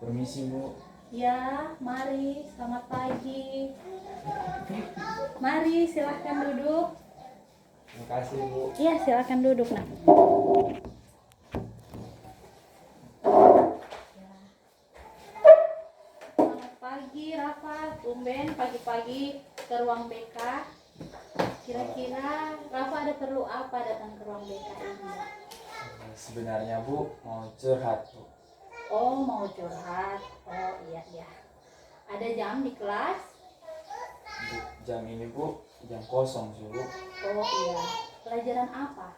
Permisi Bu. Ya, mari. Selamat pagi. Mari, silahkan duduk. Terima kasih Bu. Iya, silahkan duduk, nak. Selamat pagi, Rafa. Tumben pagi-pagi ke ruang BK. Kira-kira Rafa ada perlu apa datang ke ruang BK ini? Sebenarnya Bu mau curhat Bu. Oh, mau curhat. Oh, iya, iya. Ada jam di kelas? Bu, jam ini Bu jam kosong sih Bu. Oh, iya. Pelajaran apa?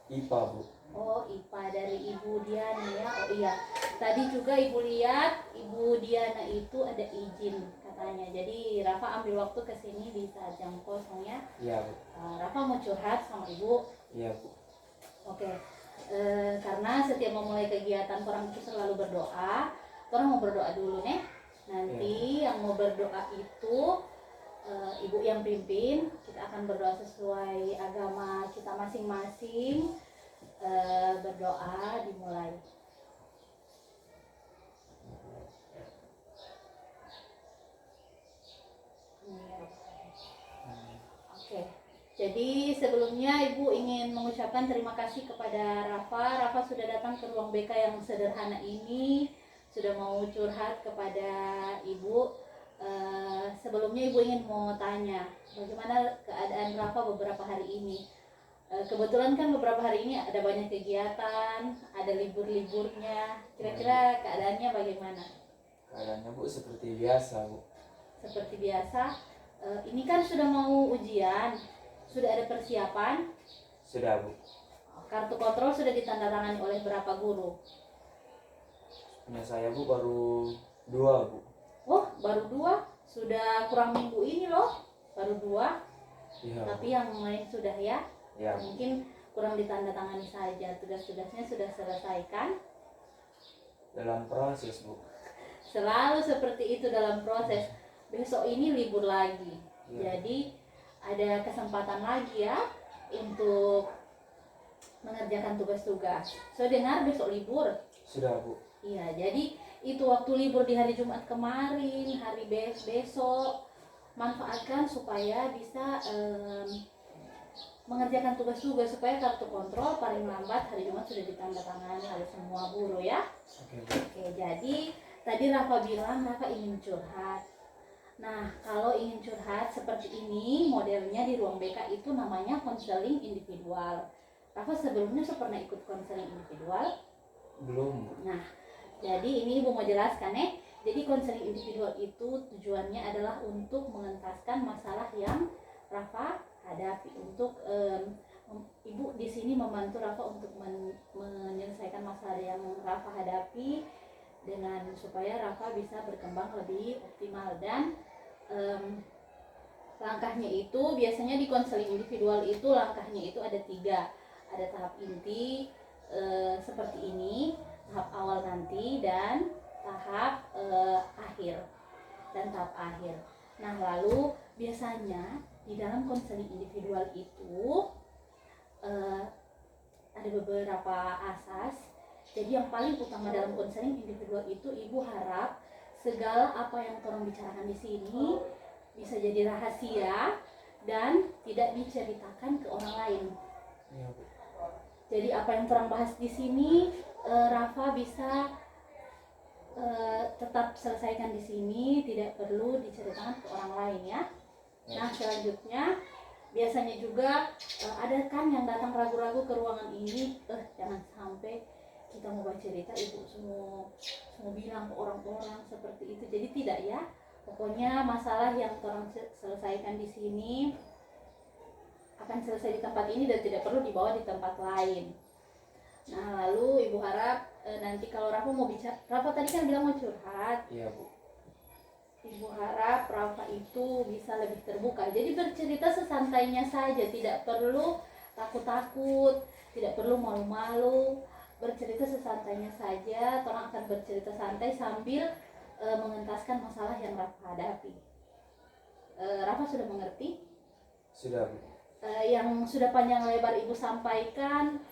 IPA Bu. Oh, IPA dari Ibu Diana ya. Oh iya. Tadi juga Ibu lihat Ibu Diana itu ada izin katanya. Jadi Rafa ambil waktu ke sini di saat jam kosong ya. Iya Bu. Rafa mau curhat sama Ibu. Iya Bu. Oke. Karena setiap memulai kegiatan orang itu selalu berdoa. Orang mau berdoa dulu nih. Nanti yang mau berdoa itu Ibu yang pimpin. Kita akan berdoa sesuai agama kita masing-masing. Berdoa dimulai. Oke. Jadi sebelumnya Ibu ingin mengucapkan terima kasih kepada Rafa. Rafa sudah datang ke ruang BK yang sederhana ini, sudah mau curhat kepada Ibu. Sebelumnya Ibu ingin mau tanya, bagaimana keadaan Rafa beberapa hari ini? Kebetulan kan beberapa hari ini ada banyak kegiatan, ada libur-liburnya. Kira-kira keadaannya bagaimana? Keadaannya Bu seperti biasa Bu. Seperti biasa. Ini kan sudah mau ujian, sudah ada persiapan. Sudah Bu. Kartu kontrol sudah ditandatangani oleh berapa guru? Punya saya Bu baru 2 Bu. Oh, baru 2. Sudah kurang minggu ini loh, baru 2. Iya Tapi Bu. yang lain sudah ya. Iya Bu. Mungkin kurang ditandatangani saja. Tugas-tugasnya sudah selesaikan. Dalam proses Bu. Selalu seperti itu dalam proses. Besok ini libur lagi. Iya. Jadi ada kesempatan lagi ya untuk mengerjakan tugas-tugas. Saya dengar besok libur. Sudah Bu. Iya, jadi itu waktu libur di hari Jumat kemarin, hari besok manfaatkan supaya bisa mengerjakan tugas-tugas supaya kartu kontrol paling lambat hari Jumat sudah ditandatangani oleh semua guru ya. Oke Bu. Oke, jadi tadi Rafa bilang Rafa ingin curhat. Nah, kalau ingin curhat seperti ini, modelnya di ruang BK itu namanya konseling individual. Rafa sebelumnya pernah ikut konseling individual? Belum Bu. Nah, jadi ini Ibu mau jelaskan ya. Jadi konseling individual itu tujuannya adalah untuk mengentaskan masalah yang Rafa hadapi. Untuk Ibu di sini membantu Rafa untuk menyelesaikan masalah yang Rafa hadapi dengan supaya Rafa bisa berkembang lebih optimal. Dan langkahnya itu biasanya di konseling individual itu langkahnya itu ada 3. Ada tahap inti seperti ini, tahap awal nanti, dan tahap akhir. Nah, lalu biasanya di dalam konseling individual itu ada beberapa asas. Jadi yang paling utama dalam konseling individual itu Ibu harap segala apa yang orang bicarakan di sini bisa jadi rahasia dan tidak diceritakan ke orang lain. Iya Bu. Jadi apa yang orang bahas di sini Rafa bisa tetap selesaikan di sini, tidak perlu diceritakan ke orang lain ya. Nah, selanjutnya biasanya juga ada kan yang datang ragu-ragu ke ruangan ini, jangan sampai kita mau baca cerita Ibu semua bilang ke orang-orang seperti itu. Jadi tidak ya. Pokoknya masalah yang orang selesaikan di sini akan selesai di tempat ini dan tidak perlu dibawa di tempat lain. Nah, lalu Ibu harap nanti kalau Rafa mau bicara, Rafa tadi kan bilang mau curhat. Iya Bu. Ibu harap Rafa itu bisa lebih terbuka. Jadi bercerita sesantainya saja, tidak perlu takut-takut, tidak perlu malu-malu. Bercerita sesantainya saja, orang akan bercerita santai sambil mengentaskan masalah yang Rafa hadapi. Rafa sudah mengerti? Sudah Bu. yang sudah panjang lebar ibu sampaikan,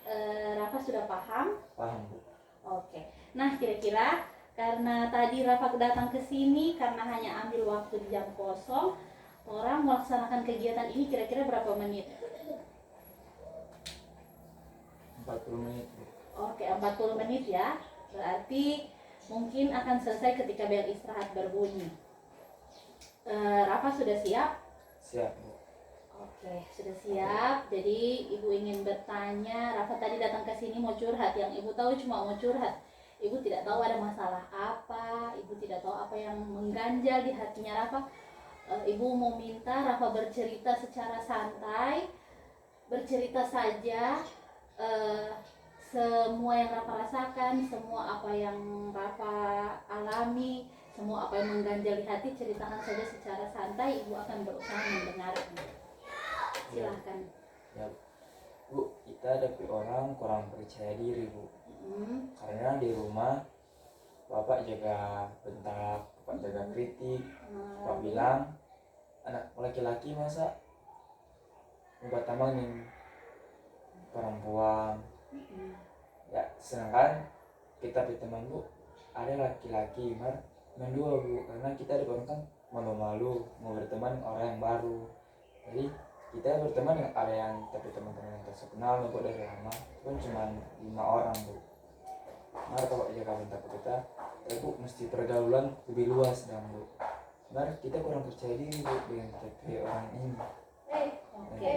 Rafa sudah paham? Paham Bu. Oke. Nah, kira-kira karena tadi Rafa datang ke sini karena hanya ambil waktu di jam kosong, orang melaksanakan kegiatan ini kira-kira berapa menit? 40 menit Bu. Oke, 40 menit ya. Berarti mungkin akan selesai ketika bel istirahat berbunyi. Rafa sudah siap? Siap Bu. Oke, sudah siap. Jadi ibu ingin bertanya, Rafa tadi datang ke sini mau curhat. Yang ibu tahu cuma mau curhat. Ibu tidak tahu ada masalah apa, ibu tidak tahu apa yang mengganjal di hatinya Rafa. Ibu mau minta Rafa bercerita secara santai, bercerita saja. Semua yang Rafa rasakan, semua apa yang Rafa alami, semua apa yang mengganjal di hati, ceritakan saja secara santai. Ibu akan berusaha mendengarkan. Silahkan. Ya Bu, kita ada orang kurang percaya diri Bu. Karena di rumah bapak jaga bentak, bapak jaga kritik, bapak bilang anak laki-laki masa nyoba tamangin perempuan. Ya sedangkan kita berteman Bu, ada laki-laki mendua Bu, karena kita ada orang kan malu-malu mau berteman dengan orang yang baru. Jadi kita berteman dengan ada yang tapi teman-teman yang terkenal Bu dari lama, pun cuma 5 orang Bu. Mari kalau jaga bentak kita, Bu mesti pergaulan lebih luas dan Bu. Mari kita kurang percaya diri Bu dengan kayak orang ini. Oke.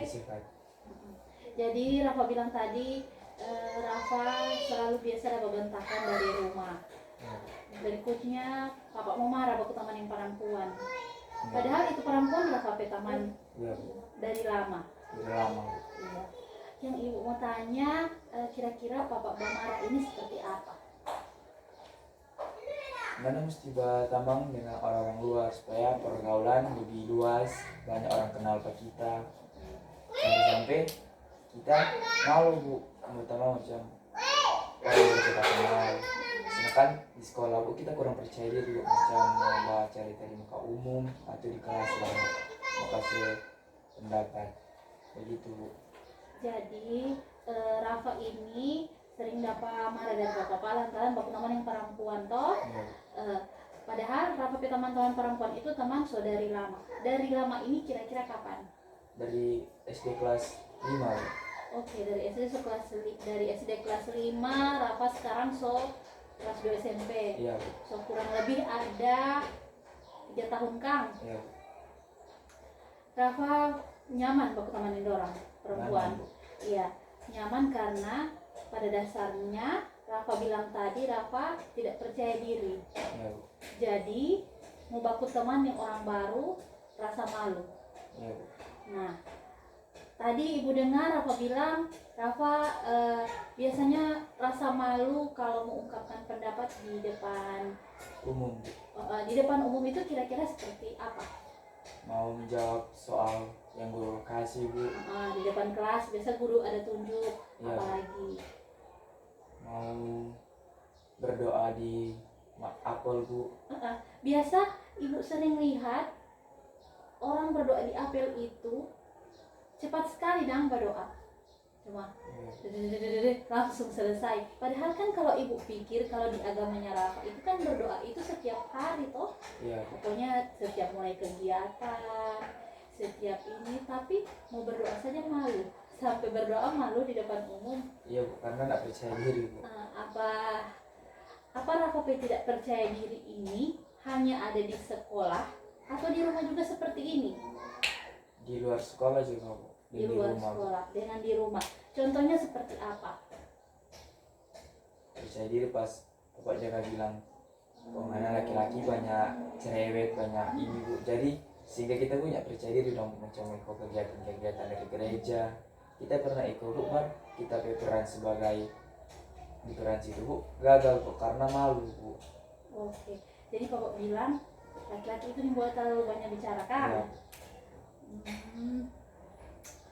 Jadi Rafa bilang tadi, Rafa selalu biasa ada bentakan dari rumah. Berikutnya Bapak mau marah waktu taman yang perempuan. Padahal itu perempuan Rafa taman dari lama. Dari lama. Iya. Yang ibu mau tanya, kira-kira Bapak marah ini seperti apa? Mana mesti bertambang dengan orang-orang luar supaya pergaulan lebih luas, banyak orang kenal ke kita. Sampai kita malu Bu, terutama macam orang yang kita kenal. Sedangkan di sekolah Bu kita kurang percaya diri Bu, macam mau cari di muka umum atau di kelas lain mau kasih pendapat begitu Bu. Jadi Rafa ini sering dapat marah dari bapak lantaran bapak teman yang perempuan toh. Padahal Rafa teman-teman perempuan itu teman saudari lama. Dari lama ini kira-kira kapan? Dari SD kelas 5 Bu. Oke, dari SD kelas 5 Rafa sekarang kelas 2 SMP. Iya. So kurang lebih ada 3 tahun Kang. Iya. Rafa nyaman baku temanin orang perempuan. Iya, nyaman karena pada dasarnya Rafa bilang tadi Rafa tidak percaya diri. Iya. Jadi mau baku teman yang orang baru rasa malu. Iya. Nah, tadi ibu dengar Rafa bilang Rafa biasanya rasa malu kalau mengungkapkan pendapat di depan Umum. Di depan umum itu kira-kira seperti apa? Mau menjawab soal yang guru kasih Bu. Di depan kelas biasa guru ada tunjuk, Iya. apalagi Mau berdoa di apel Bu. biasa ibu sering lihat orang berdoa di apel itu cepat sekali dong berdoa, cuma langsung selesai. Padahal kan kalau ibu pikir kalau di agamanya Rafa itu kan berdoa itu setiap hari toh. Iya. Pokoknya setiap mulai kegiatan, setiap ini, tapi mau berdoa saja malu. Sampai berdoa malu di depan umum. Iya Bu, karena nggak percaya diri Bu. Apa Rafa tidak percaya diri ini hanya ada di sekolah atau di rumah juga seperti ini? Di luar sekolah juga Bu. Di luar sekolah, dengan di rumah. Contohnya seperti apa? Percaya diri pas bapak jaga bilang, oh mana laki-laki banyak cerewet, banyak ini Bu. Jadi sehingga kita punya percaya diri dong macam ikut kegiatan-kegiatan dari gereja. Kita pernah ikut Bu, kita berperan sebagai di peran situ Bu, gagal Bu karena malu Bu. Oke, jadi Bapak bilang laki-laki itu dibuat terlalu banyak bicara kan? Ya.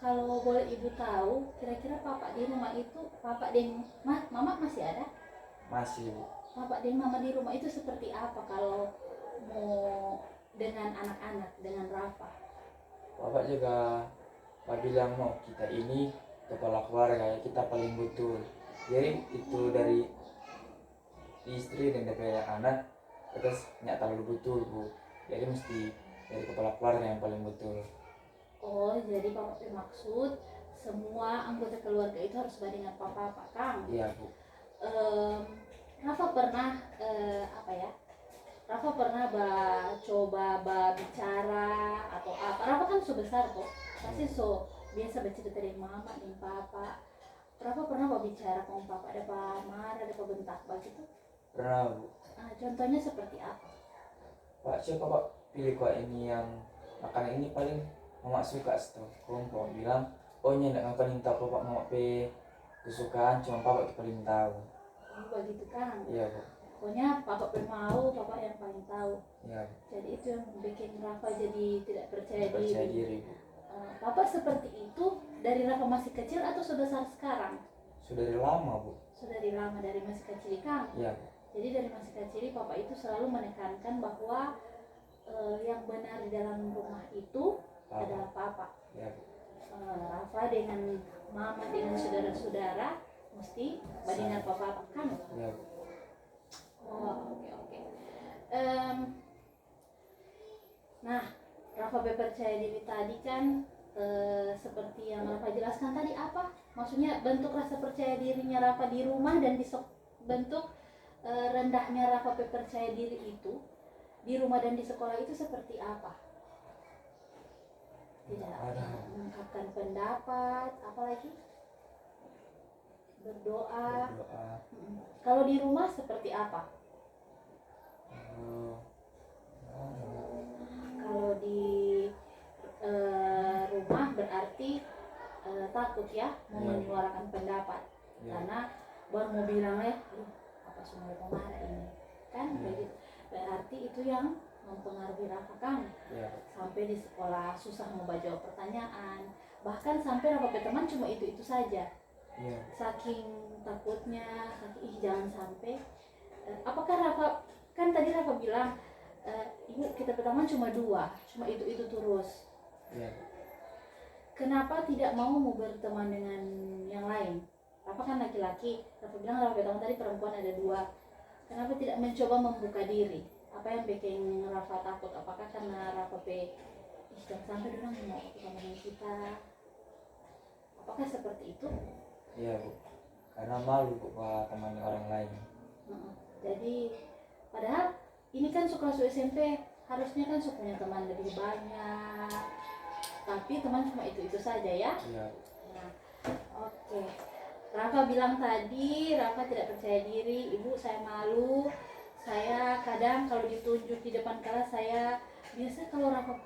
Kalau boleh ibu tahu, kira-kira Papa di rumah itu, Papa dan Mama masih ada? Masih Bu. Papa dan Mama di rumah itu seperti apa kalau mau dengan anak-anak, dengan Rafa? Bapak juga Pak bilang no, kita ini kepala keluarga ya, kita paling betul. Jadi itu dari istri dan dari anak terus nggak terlalu betul bu. Jadi mesti dari kepala keluarga yang paling betul. Oh, jadi papa bermaksud semua anggota keluarga itu harus bandingan papa, Pak Kang. Iya bu. Rafa pernah apa ya? Rafa pernah coba bicara atau apa? Rafa kan so besar kok, pasti so biasa bercerita dari mama dan papa. Rafa pernah bicara sama papa, ada apa marah, ada apa bentak begitu? Pernah bu. Contohnya seperti apa? Pak siapa pak pilih kok ini yang makanan ini paling mama suka setelah kompor bilang oh ini enggak akan minta apa pak mama pe kesukaan cuma papa itu paling tahu. Oh, begitu kan? Iya bu. Pokoknya papa mau, papa yang paling tahu. Iya bu. Jadi itu yang bikin Rafa jadi tidak percaya Percaya diri. diri bu. Papa seperti itu dari Rafa masih kecil atau sudah besar sekarang? Sudah dari lama bu. Sudah dari lama, dari masih kecil kan? Iya bu. Jadi dari masih kecil papa itu selalu menekankan bahwa yang benar di dalam rumah itu Papa. adalah papa. Iya bu. Rafa dengan mama dengan saudara-saudara mesti bandingan papa kan? Iya bu. Oh, oke. Nah, Rafa percaya diri tadi kan seperti yang Rafa jelaskan tadi apa? Maksudnya bentuk rasa percaya dirinya Rafa di rumah dan bentuk rendahnya Rafa percaya diri itu di rumah dan di sekolah itu seperti apa? Tidak mengungkapkan pendapat, apalagi berdoa. Kalau di rumah seperti apa? Kalau di rumah berarti takut ya mau menyuarakan pendapat karena baru mau bilang apa semua pemarah ini kan begitu, berarti itu yang mempengaruhi Rafa kan sampai di sekolah susah mau jawab pertanyaan, bahkan sampai Rafa berteman cuma itu saja. Saking takutnya, jangan sampai apakah Rafa kan tadi Rafa bilang ibu kita berteman cuma 2, cuma itu terus. Kenapa tidak mau berteman dengan yang lain? Rafa kan laki-laki, Rafa bilang Rafa berteman tadi perempuan ada 2. Kenapa tidak mencoba membuka diri? Apa yang bikin Rafa takut? Apakah karena Rafa jangan sampai orang mau berteman dengan kita? Apakah seperti itu? Iya bu, karena malu bu temani orang lain. Jadi padahal ini kan sekolah SMP harusnya kan punya teman lebih banyak, tapi teman cuma itu saja ya. Iya. Nah, oke. Rafa bilang tadi Rafa tidak percaya diri, ibu saya malu, saya kadang kalau ditunjuk di depan kelas saya biasa kalau Rafa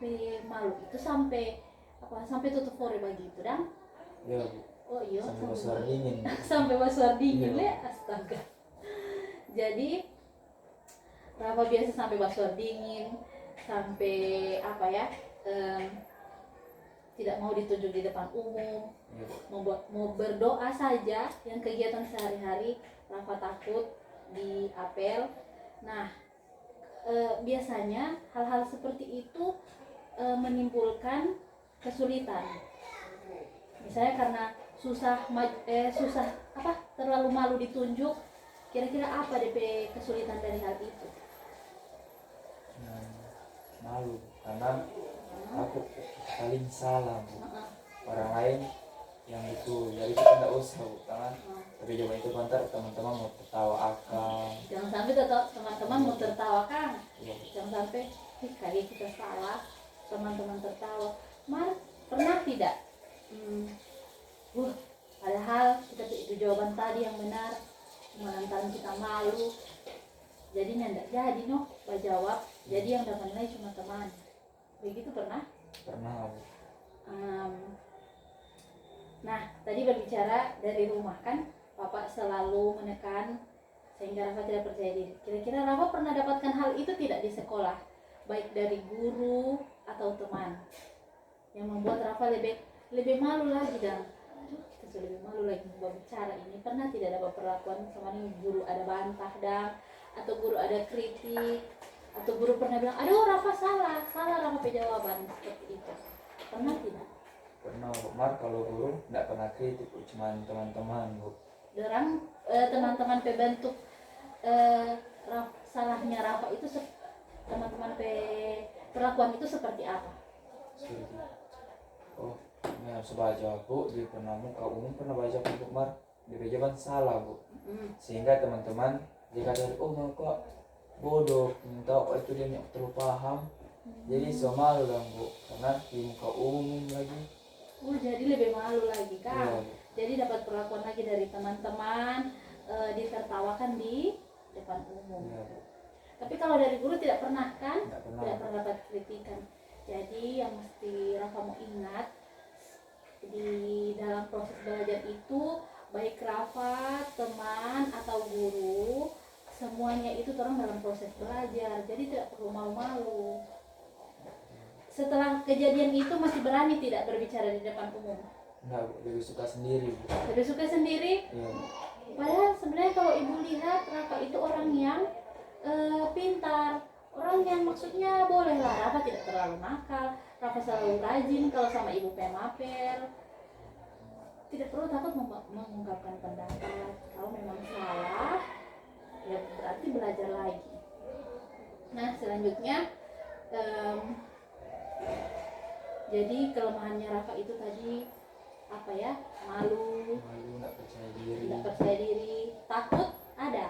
malu itu sampai tutup fore begitu dan. Iya bu. Oh iya, sampai bersuara dingin. Sampai bersuara dingin Iya. Astaga. Jadi Rafa biasa sampai bersuara dingin, sampai tidak mau ditunjuk di depan umum, mau berdoa saja yang kegiatan sehari-hari Rafa takut di apel. Nah, biasanya hal-hal seperti itu menimbulkan kesulitan. Misalnya karena terlalu malu ditunjuk, kira-kira apa DP kesulitan dari hal itu? Malu karena aku paling salah bu. Orang lain yang itu jadi kita tidak usah bu, karena tapi coba itu bentar teman-teman mau tertawa akal. Jangan sampai teman-teman mau tertawa kan? Jangan sampai kali kita salah teman-teman tertawa. Pernah tidak? Padahal kita itu jawaban tadi yang benar, cuma lantaran kita malu, jadinya tidak jadi jawab. Jadi yang dapat nilai cuma teman. Begitu pernah? Pernah bu. Nah, tadi berbicara dari rumah kan, Bapak selalu menekan sehingga Rafa tidak percaya diri. Kira-kira Rafa pernah dapatkan hal itu tidak di sekolah, baik dari guru atau teman, yang membuat Rafa lebih malu lagi dan kita sudah lebih malu lagi berbicara ini. Pernah tidak dapat perlakuan sama ini, guru ada bantah atau guru ada kritik, atau guru pernah bilang, aduh Rafa salah Rafa jawaban seperti itu. Pernah tidak? Pernah pernah Bu Mar, kalau guru nggak pernah kritik Bu, cuman teman-teman Bu. Dorang teman-teman bentuk salahnya Rafa itu teman-teman perlakuan itu seperti apa? Seperti oh ini harus baca Bu, di pernah muka umum pernah baca Bu Mar, di kan salah Bu, sehingga teman-teman jika dari oh kok bodoh, minta itu dia nggak terlalu paham, jadi so malu dong Bu, karena di muka umum lagi. Jadi lebih malu lagi kan? Iya, Jadi dapat perlakuan lagi dari teman-teman, ditertawakan di depan umum. iya Bu. Tapi kalau dari guru tidak pernah kan? Nggak pernah. Tidak pernah dapat kritikan. Jadi yang mesti Rafa mau ingat, di dalam proses belajar itu baik Rafa, teman atau guru, semuanya itu orang dalam proses belajar. Jadi tidak perlu malu-malu. Setelah kejadian itu masih berani tidak berbicara di depan umum? Enggak Bu, lebih suka sendiri Bu. Lebih suka sendiri? Iya Bu. Padahal sebenarnya kalau ibu lihat Rafa itu orang yang pintar, orang yang maksudnya boleh lah, Rafa tidak terlalu nakal, Rafa selalu rajin kalau sama ibu pemapel, tidak perlu takut mengungkapkan pendapat. Kalau memang salah ya berarti belajar lagi. Nah selanjutnya jadi kelemahannya Rafa itu tadi apa ya? Malu, Nggak percaya diri. tidak percaya diri, takut ada.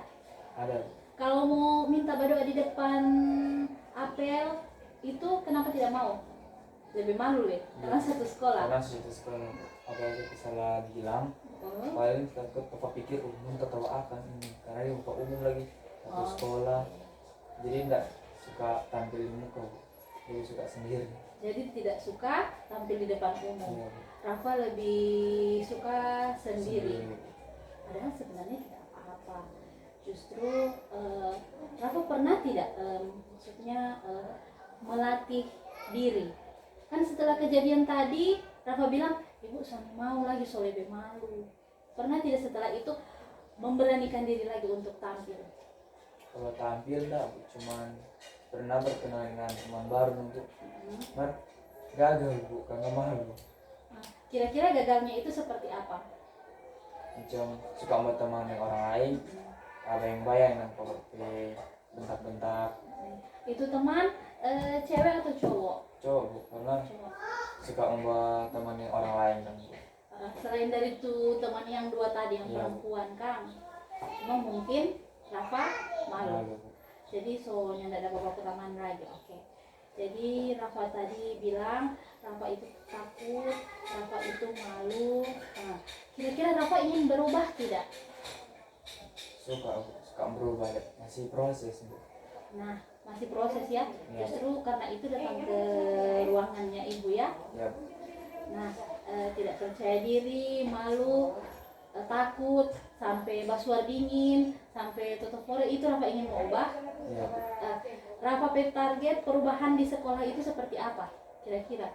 Ada Bu. Kalau mau minta berdoa di depan apel itu kenapa tidak mau? Lebih malu ya, karena satu sekolah. Karena situ sekolah apalagi salah bilang, paling takut apa pikir umum tertawa akan ini, karena di muka umum lagi satu sekolah, jadi enggak suka tampil di muka Bu. Jadi suka sendiri. Jadi tidak suka tampil di depan umum. Iya, Bu. Rafa lebih suka sendiri. Padahal sebenarnya tidak apa-apa. Justru Rafa pernah tidak maksudnya melatih diri. Kan setelah kejadian tadi Rafa bilang, ibu sama mau lagi so lebih malu. Pernah tidak setelah itu memberanikan diri lagi untuk tampil? Kalau tampil enggak Bu, cuman pernah berkenalan dengan teman baru untuk gagal Bu, karena malu. Nah, kira-kira gagalnya itu seperti apa? Macam suka sama teman yang orang lain, ada yang bayang dan kalau bentak-bentak. Itu teman cewek atau cowok? Cowok Bu, karena Cowok. suka membawa teman yang orang lain kan Bu. Selain dari itu teman yang dua tadi yang Iya. perempuan Kang, cuma mungkin Rafa malu. Malu Bu. Jadi soalnya tidak ada bapak ketaman lagi. Oke. Jadi Rafa tadi bilang Rafa itu takut, Rafa itu malu. Nah, kira-kira Rafa ingin berubah tidak? Suka Bu, suka berubah, masih proses Bu. Nah, masih proses ya. Iya. Justru karena itu datang ke ruangannya ibu ya. Ya Bu. Nah, tidak percaya diri, malu, takut, sampai basuar dingin, sampai tutup pori, itu Rafa ingin mengubah. Ya Bu. Rafa target perubahan di sekolah itu seperti apa kira-kira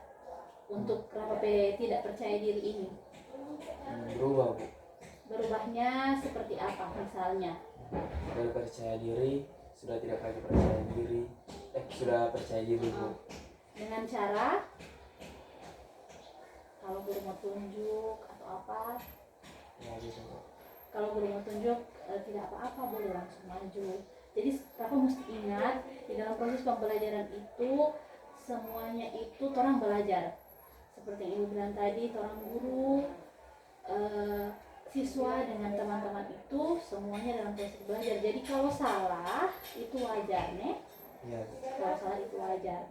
untuk Rafa tidak percaya diri ini? Berubah Bu. Berubahnya seperti apa misalnya? Dari percaya diri sudah tidak lagi percaya diri. Sudah percaya diri Bu. Dengan cara kalau guru mau tunjuk atau apa, Ya gitu Bu. kalau guru mau tunjuk tidak apa-apa, boleh langsung maju. Jadi Rafa mesti ingat di dalam proses pembelajaran itu semuanya itu orang belajar. Seperti yang ibu bilang tadi, orang guru, siswa dengan teman-teman itu semuanya dalam proses belajar. Jadi kalau salah itu wajar nih. Iya Bu. Kalau salah itu wajar.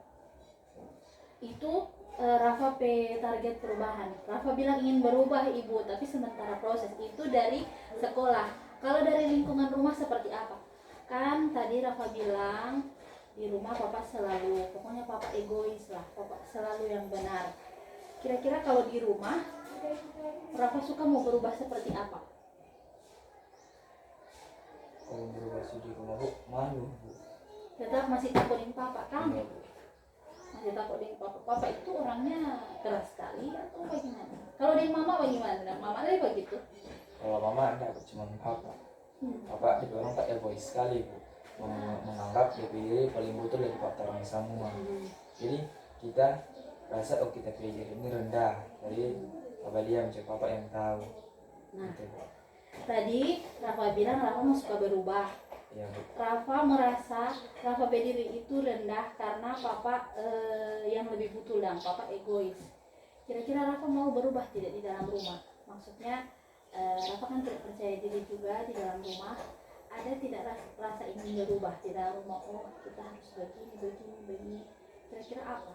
Itu Rafa target perubahan. Rafa bilang ingin berubah ibu, tapi sementara proses itu dari sekolah. Kalau dari lingkungan rumah seperti apa? Kan tadi Rafa bilang di rumah papa selalu, pokoknya papa egois lah, papa selalu yang benar. Kira-kira kalau di rumah Rafa suka mau berubah seperti apa? Kalau berubah sih di rumah Bu, malu Bu. Tetap masih takutin papa kan? Iya Bu. Masih takutin papa. Papa itu orangnya keras sekali atau bagaimana? Kalau di mama bagaimana? Mama tadi begitu. Kalau mama enggak Bu, cuma papa. Papa di orang tak egois sekali Bu. Menganggap diri paling butuh dari faktor orang semua. Jadi kita rasa oh kita belajar ini rendah, jadi Papa diam, cek Papa yang tahu. Nah, Gitu. tadi Rafa bilang Rafa mau suka berubah. Ya, Bu. Rafa merasa Rafa berdiri itu rendah karena Papa yang lebih butuh dan Papa egois. Kira-kira Rafa mau berubah tidak di dalam rumah? Maksudnya Rafa kan tidak percaya diri juga di dalam rumah. Ada tidak rasa ingin berubah di dalam rumah? Oh, kita harus begini. Kira-kira apa?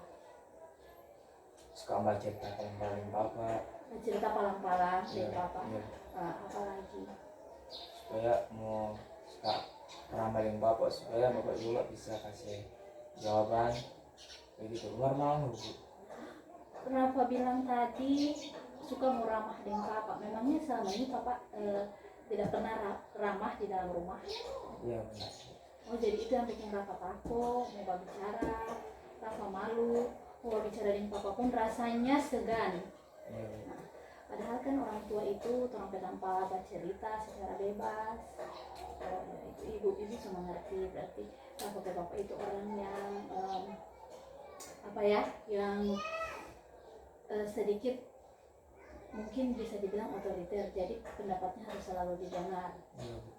Suka baca cerita paling Papa. Cerita palang-palang dari Iya, Papa. iya. Apa lagi? Supaya mau suka ramalin Bapak supaya Bapak juga bisa kasih jawaban begitu. Normal, Bu. Rafa bilang tadi suka mau ramah dengan Papa. Memangnya selama ini Papa tidak pernah ramah di dalam rumah? Iya, benar. Oh, jadi itu yang bikin Rafa takut mau bicara. Rafa malu mau bicara dengan Papa pun rasanya segan. Iya, Bu. Nah, padahal kan orang tua itu orang tanpa bercerita secara bebas. Oh, ya, itu ibu cuma ngerti berarti Bapak itu orang yang apa ya, yang sedikit mungkin bisa dibilang otoriter, jadi pendapatnya harus selalu didengar. Iya, Bu.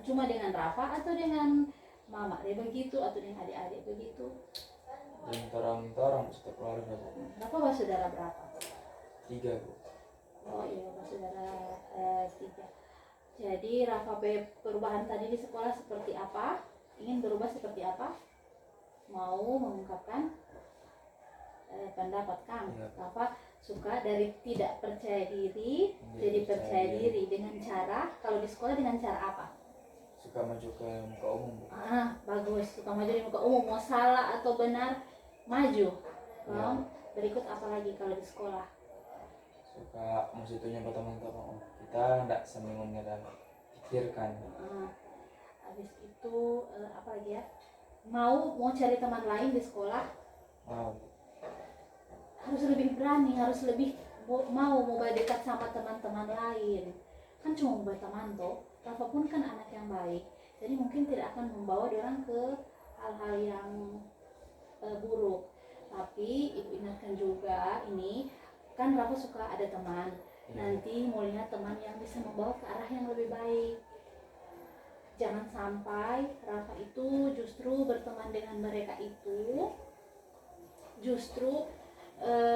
Cuma dengan Rafa atau dengan mama dia begitu atau dengan adik-adik begitu? Dan orang satu keluarga, Bu. Rafa bersaudara berapa? 3, Bu. Oh iya, bersaudara 3. Jadi Rafa perubahan tadi di sekolah seperti apa? Ingin berubah seperti apa? Mau mengungkapkan pendapat kamu. Iya. Rafa suka dari tidak percaya diri jadi percaya diri dengan cara, kalau di sekolah dengan cara apa? Suka maju ke muka umum, Bu. Bagus, suka maju di muka umum, mau salah atau benar maju. Iya. Berikut apa lagi kalau di sekolah? Suka maksudnya buat teman-teman, oh, kita tidak seminggunya dan pikirkan. Habis itu apa lagi ya? Mau cari teman lain di sekolah, Mau. harus lebih berani, harus lebih mau berdekat sama teman-teman lain. Kan cuma mau berteman toh. Rafa pun kan anak yang baik, jadi mungkin tidak akan membawa orang ke hal-hal yang buruk. Tapi ibu ingatkan juga, ini kan Rafa suka ada teman. Nanti mau lihat teman yang bisa membawa ke arah yang lebih baik. Jangan sampai Rafa itu justru berteman dengan mereka itu justru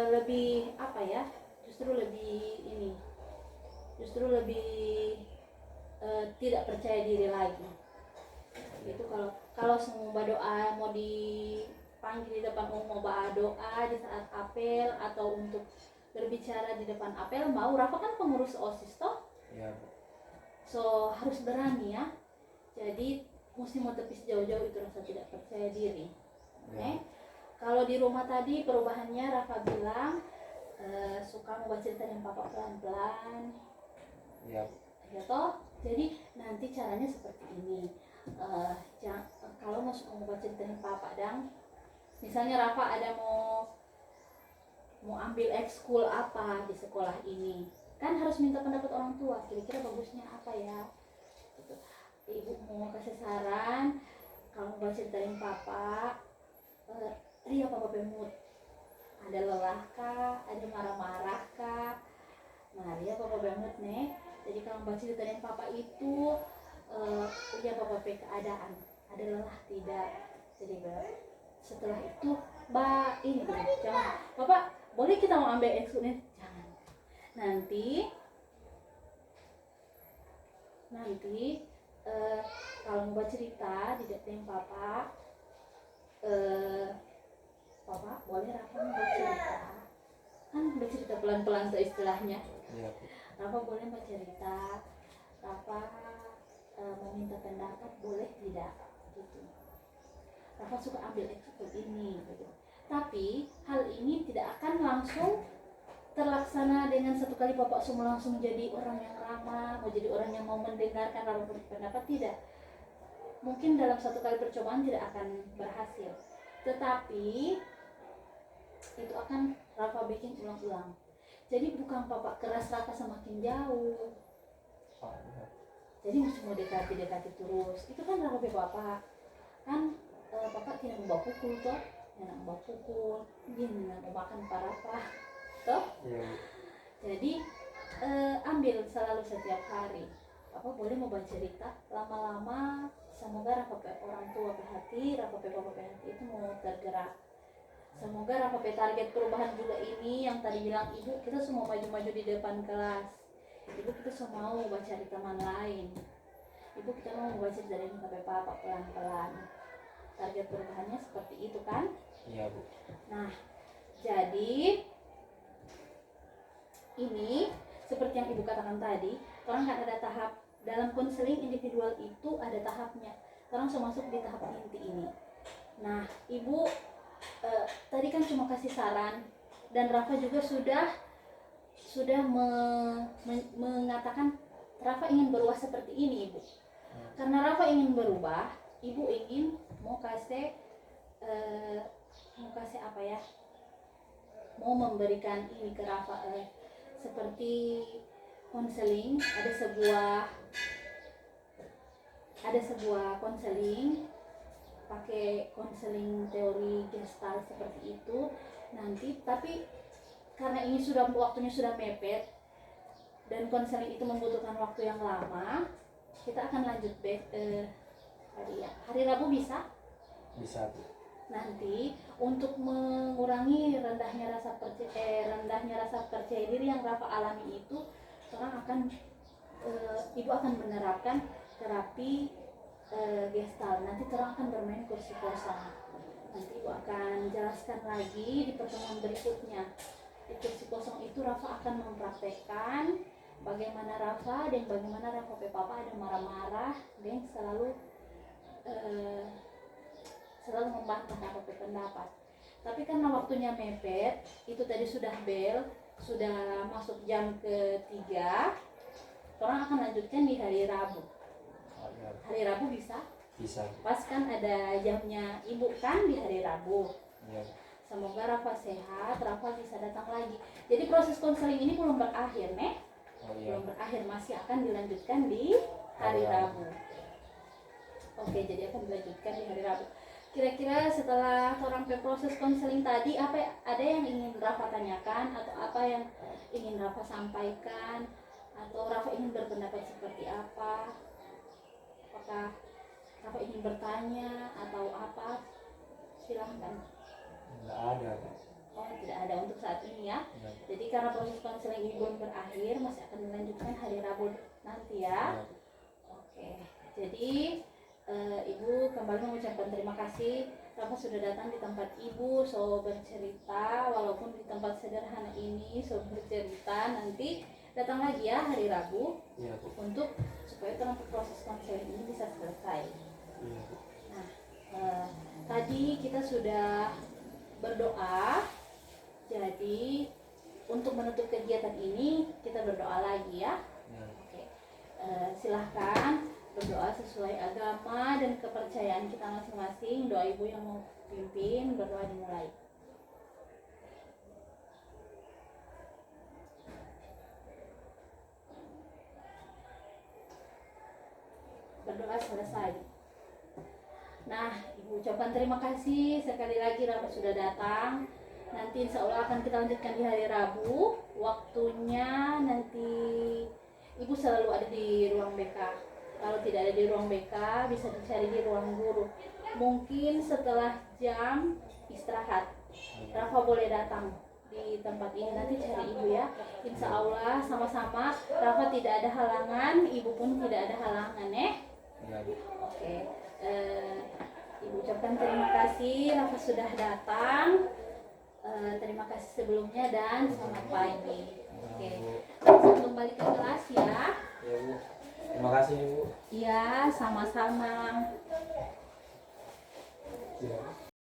lebih apa ya? Justru lebih tidak percaya diri lagi. Itu kalau semua doa mau dipanggil di depan umum, mau doa di saat apel atau untuk berbicara di depan apel, mau Rafa kan pengurus OSIS toh? Iya, Bu. So harus berani ya. Jadi mesti mau tepis jauh-jauh itu rasa tidak percaya diri. Iya. Kalau di rumah tadi perubahannya Rafa bilang suka mau cerita dengan Papa pelan-pelan. Iya, Bu. Ya toh. Jadi nanti caranya seperti ini. Kalau mau cerita dengan Papa dan misalnya Rafa ada mau ambil ekskul apa di sekolah ini, kan harus minta pendapat orang tua, kira-kira bagusnya apa ya gitu. Ibu mau kasih saran, kamu mau ceritain Papa, iya Papa bemut, ada lelah kah, ada marah-marah kah, nah dia Papa bemut nih. Jadi kalau mau ceritain Papa itu iya Papa keadaan, ada lelah tidak, jadi setelah itu ini jangan Papa boleh kita mau ambil eksklusif, jangan. Nanti kalau mau cerita di depan Papa, Papa boleh Rafa mau cerita, kan bercerita pelan-pelan tuh istilahnya. Iya, Bu. Rafa boleh bercerita, Rafa mau minta pendapat boleh tidak gitu. Rafa suka ambil eksklusif ini gitu. Tapi hal ini tidak akan langsung terlaksana dengan satu kali Bapak semua langsung jadi orang yang ramah, mau jadi orang yang mau mendengarkan Rafa berpendapat, tidak. Mungkin dalam satu kali percobaan tidak akan berhasil. Tetapi itu akan Rafa bikin ulang-ulang. Jadi bukan Bapak keras Rafa semakin jauh. Jadi mesti mau dekati terus. Itu kan Rafa Bapak. Kan Bapak tidak membawa pukul toh. jangan bawa pukul, jangan mau makan parah toh. Iya. Jadi ambil selalu setiap hari. Apa boleh mau cerita lama-lama, semoga Rafa orang tua hati, Rafa bapak hati itu mau tergerak. Semoga Rafa target perubahan juga ini yang tadi bilang ibu, kita semua maju-maju di depan kelas. Ibu kita semua mau baca di teman lain. Ibu kita mau baca dari sampai papa pelan-pelan. Target perubahannya seperti itu kan? Iya Bu. Nah, jadi ini seperti yang ibu katakan tadi, orang kan ada tahap dalam konseling individual itu ada tahapnya. Orang sudah masuk di tahap inti ini. Nah, ibu tadi kan cuma kasih saran dan Rafa juga sudah mengatakan Rafa ingin berubah seperti ini ibu. Karena Rafa ingin berubah, ibu ingin mau kasih apa ya? Mau memberikan ini ke Rafa seperti konseling, ada sebuah konseling pakai konseling teori gestalt seperti itu nanti, tapi karena ini waktunya sudah mepet dan konseling itu membutuhkan waktu yang lama, kita akan lanjut hari Rabu bisa Bu. nanti untuk mengurangi rendahnya rasa percaya diri yang Rafa alami itu, orang akan ibu akan menerapkan terapi gestalt. Nanti orang akan bermain kursi kosong. Nanti ibu akan jelaskan lagi di pertemuan berikutnya. Di kursi kosong itu Rafa akan mempraktekkan bagaimana Rafa dan bagaimana Rafa papa ada marah-marah dan selalu membantah Rafa pendapat. Tapi karena waktunya mepet, itu tadi sudah masuk jam ketiga, orang akan lanjutkan di hari Rabu. Hari Rabu bisa? Bisa. Pas kan ada jamnya ibu kan di hari Rabu. Iya. Semoga Rafa sehat, Rafa bisa datang lagi. Jadi proses konseling ini belum berakhir, Nek. Iya. Belum berakhir, masih akan dilanjutkan di hari Rabu. Oke, jadi akan dilanjutkan di hari Rabu. Kira-kira setelah orang proses konseling tadi, ada yang ingin Rafa tanyakan atau apa yang ingin Rafa sampaikan atau Rafa ingin berpendapat seperti apa? Apakah Rafa ingin bertanya atau apa? Silahkan. Tidak ada. Oh, tidak ada untuk saat ini ya. Ya. Jadi karena proses konseling ini belum berakhir, masih akan dilanjutkan hari Rabu nanti ya. Ya. Oke. Jadi Ibu kembali mengucapkan terima kasih Rafa sudah datang di tempat Ibu, so bercerita walaupun di tempat sederhana ini, so bercerita. Nanti datang lagi ya hari Rabu Ya, Bu. untuk supaya proses konseling ini bisa selesai. Ya, Bu. Nah, tadi kita sudah berdoa. Jadi untuk menutup kegiatan ini kita berdoa lagi ya. Ya. Oke. Silahkan berdoa sesuai agama dan kepercayaan kita masing-masing. Doa Ibu yang mau pimpin, berdoa dimulai. Berdoa selesai. Nah, Ibu ucapkan terima kasih sekali lagi Rafa sudah datang. Nanti insya Allah akan kita lanjutkan di hari Rabu. Waktunya nanti Ibu selalu ada di ruang BK. Kalau tidak ada di ruang BK, bisa dicari di ruang guru. Mungkin setelah jam istirahat, Rafa boleh datang di tempat ini. Nanti cari Ibu ya. Insya Allah sama-sama. Rafa tidak ada halangan, Ibu pun tidak ada halangan ya. Ya, Bu. Oke. Ibu ucapkan terima kasih Rafa sudah datang. Terima kasih sebelumnya dan selamat pagi. Oke. Langsung kembali ke kelas ya. Ya, Bu. Terima kasih, Bu. Iya, sama-sama. Ya.